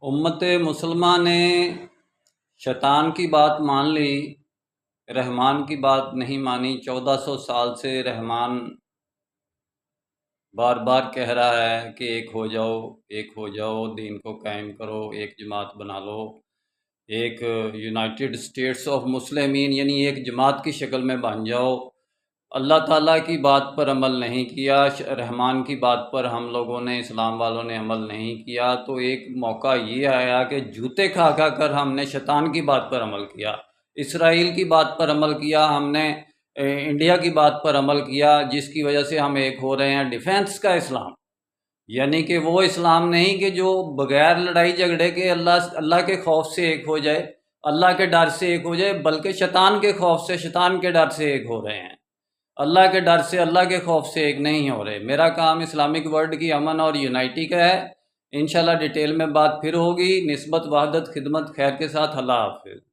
امت مسلمہ نے شیطان کی بات مان لی، رحمان کی بات نہیں مانی۔ 1400 سال سے رحمان بار بار کہہ رہا ہے کہ ایک ہو جاؤ، ایک ہو جاؤ، دین کو قائم کرو، ایک جماعت بنا لو، ایک یونائٹڈ اسٹیٹس آف مسلمین یعنی ایک جماعت کی شکل میں بن جاؤ۔ اللہ تعالیٰ کی بات پر عمل نہیں کیا، رحمان کی بات پر ہم لوگوں نے، اسلام والوں نے عمل نہیں کیا، تو ایک موقع یہ آیا کہ جوتے کھا کھا کر ہم نے شیطان کی بات پر عمل کیا، اسرائیل کی بات پر عمل کیا، ہم نے انڈیا کی بات پر عمل کیا، جس کی وجہ سے ہم ایک ہو رہے ہیں۔ ڈیفینس کا اسلام، یعنی کہ وہ اسلام نہیں کہ جو بغیر لڑائی جھگڑے کے اللہ کے خوف سے ایک ہو جائے، اللہ کے ڈر سے ایک ہو جائے، بلکہ شیطان کے خوف سے، شیطان کے ڈر سے ایک ہو رہے ہیں۔ اللہ کے ڈر سے، اللہ کے خوف سے ایک نہیں ہو رہے۔ میرا کام اسلامک ورلڈ کی امن اور یونائٹی کا ہے۔ انشاءاللہ ڈیٹیل میں بات پھر ہوگی۔ نسبت، وحدت، خدمت، خیر کے ساتھ۔ اللہ حافظ۔